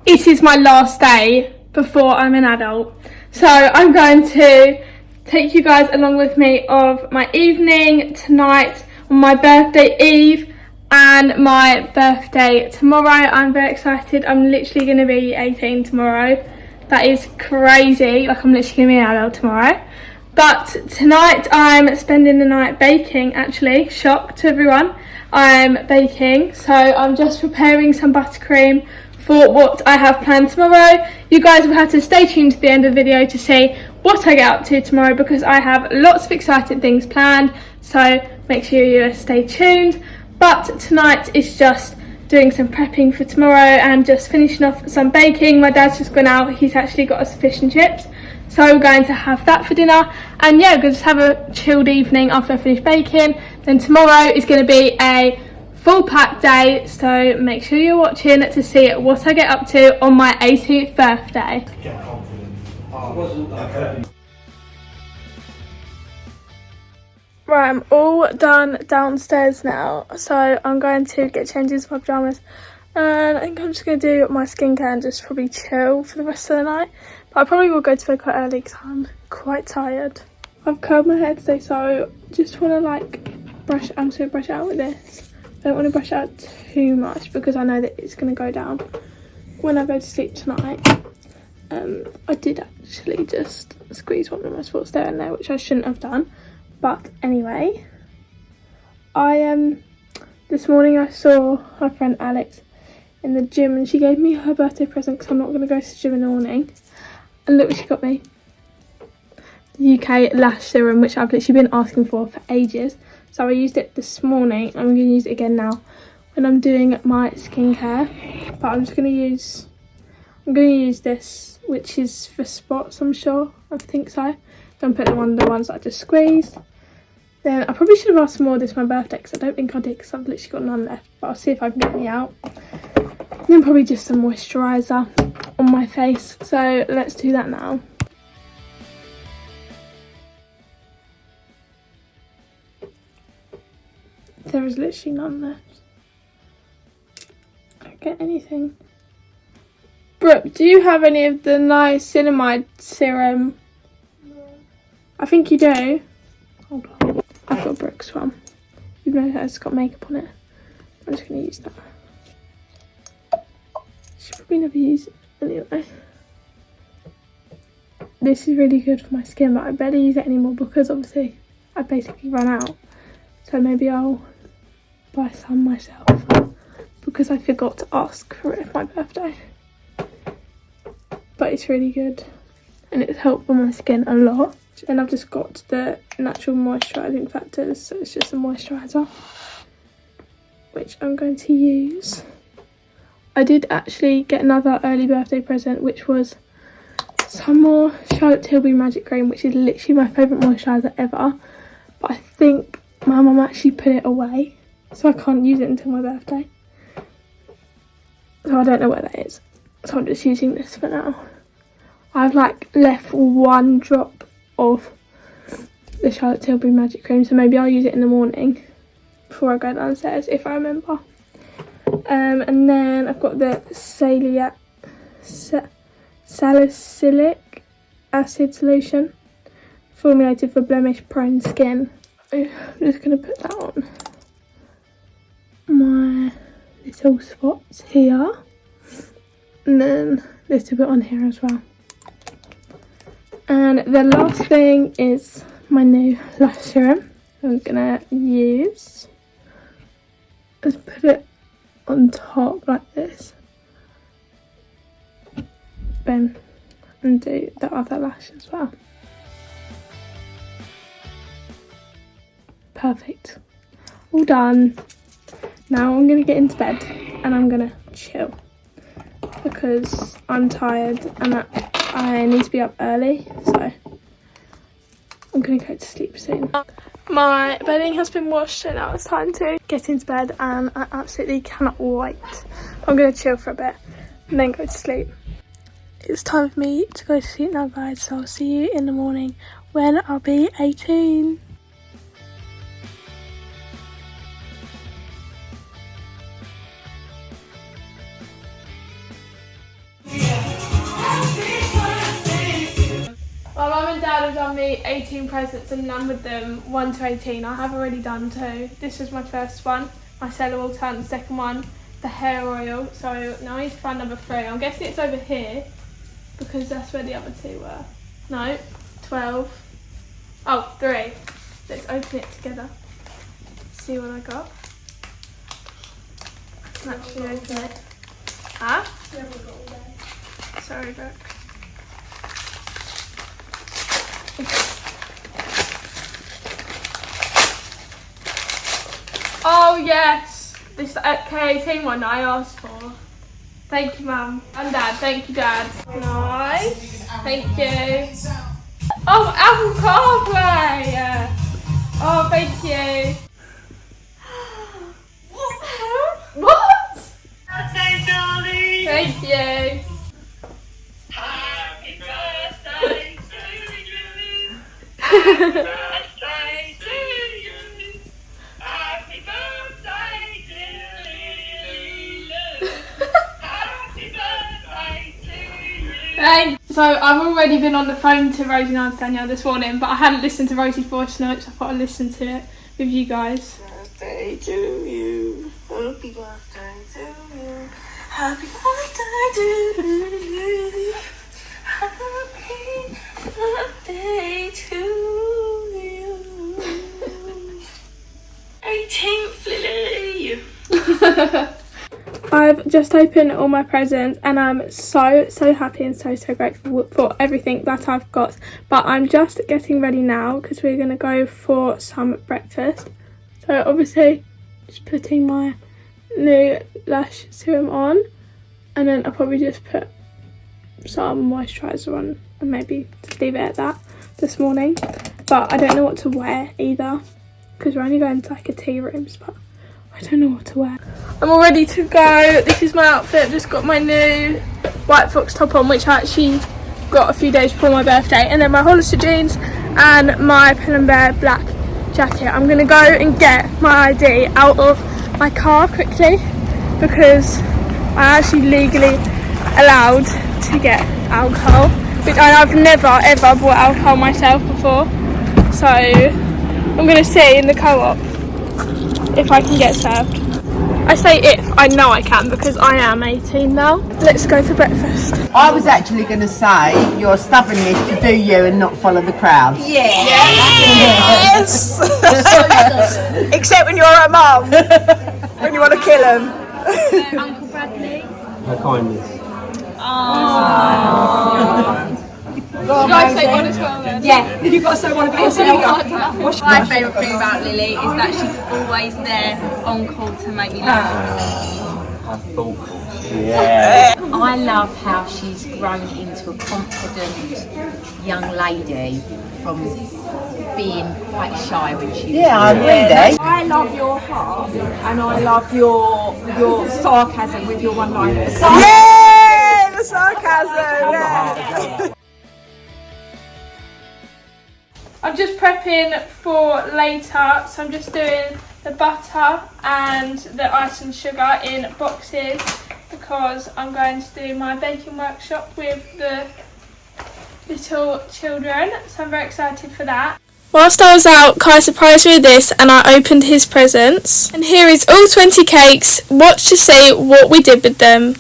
it is my last day before I'm an adult. So I'm going to take you guys along with me of my evening tonight, on my birthday eve and my birthday tomorrow. I'm very excited. I'm literally going to be 18 tomorrow. That is crazy. Like, I'm literally going to be an adult tomorrow. But tonight I'm spending the night baking, actually. Shock to everyone. I'm baking. So I'm just preparing some buttercream for what I have planned tomorrow. You guys will have to stay tuned to the end of the video to see what I get up to tomorrow, because I have lots of exciting things planned. So make sure you stay tuned. But tonight is just doing some prepping for tomorrow and just finishing off some baking. My dad's just gone out. He's actually got us fish and chips. So we're going to have that for dinner. And yeah, we're going to just have a chilled evening after I finish baking. Then tomorrow is going to be a full packed day. So make sure you're watching to see what I get up to on my 18th birthday. Get confident. Right, I'm all done downstairs now, so I'm going to get changed into my pyjamas, and I think I'm just going to do my skincare and just probably chill for the rest of the night. But I probably will go to bed quite early because I'm quite tired. I've curled my hair today, so just want to like brush. I'm just going to brush it out with this. I don't want to brush it out too much because I know that it's going to go down when I go to sleep tonight. I did actually just squeeze one of my spots there and there, which I shouldn't have done. But anyway, this morning I saw my friend Alex in the gym, and she gave me her birthday present because I'm not going to go to the gym in the morning. And look what she got me. The UK lash serum, which I've literally been asking for ages. So I used it this morning. I'm going to use it again now when I'm doing my skincare. But I'm going to use this, which is for spots, I'm sure. I think so. Don't put the ones that I just squeezed. Then I probably should have asked for more this my birthday, because I don't think I did, because I've literally got none left. But I'll see if I can get any out. And then probably just some moisturiser on my face. So let's do that now. There is literally none left. I don't get anything. Brooke, do you have any of the niacinamide serum? I think you do. Hold on. I've got Brooke's one. Even though it's got makeup on it. I'm just going to use that. Should probably never use it anyway. This is really good for my skin, but I better use it anymore because obviously I basically run out. So maybe I'll buy some myself because I forgot to ask for it for my birthday. But it's really good and it's helped with my skin a lot. And I've just got the natural moisturising factors, so it's just a moisturiser, which I'm going to use. I did actually get another early birthday present, which was some more Charlotte Tilbury Magic Cream, which is literally my favourite moisturiser ever. But I think my mum actually put it away, so I can't use it until my birthday. So I don't know where that is. So I'm just using this for now. I've like left one drop of the Charlotte Tilbury Magic Cream, so maybe I'll use it in the morning before I go downstairs if I remember. And then I've got the salicylic acid solution, formulated for blemish prone skin. I'm just going to put that on my little spots here, and then this will put on here as well. And the last thing is my new lash serum. I'm gonna use, just put it on top like this, boom, and do the other lash as well. Perfect, all done. Now I'm gonna get into bed and I'm gonna chill because I'm tired and I need to be up early, so I'm going to go to sleep soon. My bedding has been washed, so now it's time to get into bed, and I absolutely cannot wait. I'm going to chill for a bit and then go to sleep. It's time for me to go to sleep now, guys, so I'll see you in the morning when I'll be 18. done the 18 presents and numbered them 1 to 18. I have already done 2. This was my first one. My Cellar Wall turn. The second one, the hair oil. So now I need to find number 3. I'm guessing it's over here because that's where the other 2 were. No, 12. Oh, 3. Let's open it together. See what I got. I can actually open it. Huh? Sorry, Brooke. Oh yes, this K18 one that I asked for. Thank you, Mum and Dad. Thank you, Dad. Nice. Thank you. Oh, Apple CarPlay. Oh, thank you. What? Thank you. Happy birthday to you. Happy birthday to you. Happy birthday to you. Happy birthday to you. Thanks. So I've already been on the phone to Rosie and Danielle this morning, but I hadn't listened to Rosie's voice notes. So I thought I'd listen to it with you guys. Birthday to you. Happy birthday to you. Happy birthday to you. Happy birthday to you. 18th Lily. I've just opened all my presents and I'm so happy and so grateful for everything that I've got. But I'm just getting ready now because we're going to go for some breakfast. So obviously just putting my new lash serum on, and then I'll probably just put some moisturiser on and maybe just leave it at that this morning. But I don't know what to wear either because we're only going to like a tea rooms, but I don't know what to wear. I'm all ready to go. This is my outfit. Just got my new white fox top on, which I actually got a few days before my birthday, and then my Hollister jeans and my Pull & Bear black jacket. I'm gonna go and get my ID out of my car quickly because I'm actually legally allowed to get alcohol, which I've never ever bought alcohol myself before. So I'm gonna see in the co-op if I can get served. I say if, I know I can because I am 18 now. Let's go for breakfast. I was actually going to say your stubbornness to do you and not follow the crowd. Yes! Except when you're at mum, when you want to kill him. Uncle Bradley. Her kindness. Should I say one as well then? Yeah, you've got to say one about yourself. My favourite thing about Lily is that she's always there on call to make me laugh. How thoughtful. Yeah. I love how she's grown into a confident young lady from being quite shy when she was I agree. I love your heart and I love your sarcasm with your one-liners. Yeah, the sarcasm, yeah. I'm just prepping for later, so I'm just doing the butter and the ice and sugar in boxes because I'm going to do my baking workshop with the little children, so I'm very excited for that. Whilst I was out, Kai surprised me with this and I opened his presents. And here is all 20 cakes. Watch to see what we did with them.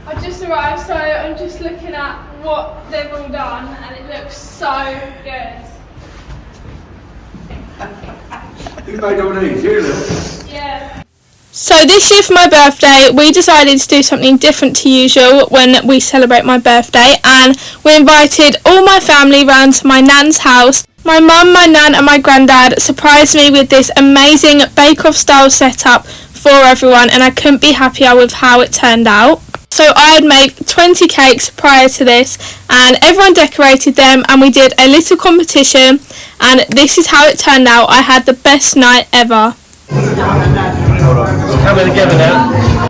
I just arrived, so I'm just looking at what they've all done and it looks so good. You made all these, you Yeah. So this year for my birthday, we decided to do something different to usual when we celebrate my birthday, and we invited all my family round to my nan's house. My mum, my nan and my granddad surprised me with this amazing bake-off style setup for everyone, and I couldn't be happier with how it turned out. So I had made 20 cakes prior to this and everyone decorated them and we did a little competition, and this is how it turned out. I had the best night ever. It's coming together now.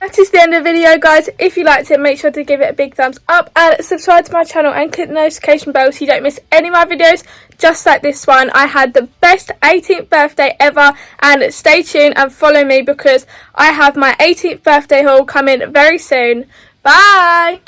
That is the end of the video, guys. If you liked it, make sure to give it a big thumbs up and subscribe to my channel and click the notification bell so you don't miss any of my videos just like this one. I had the best 18th birthday ever, and stay tuned and follow me because I have my 18th birthday haul coming very soon. Bye.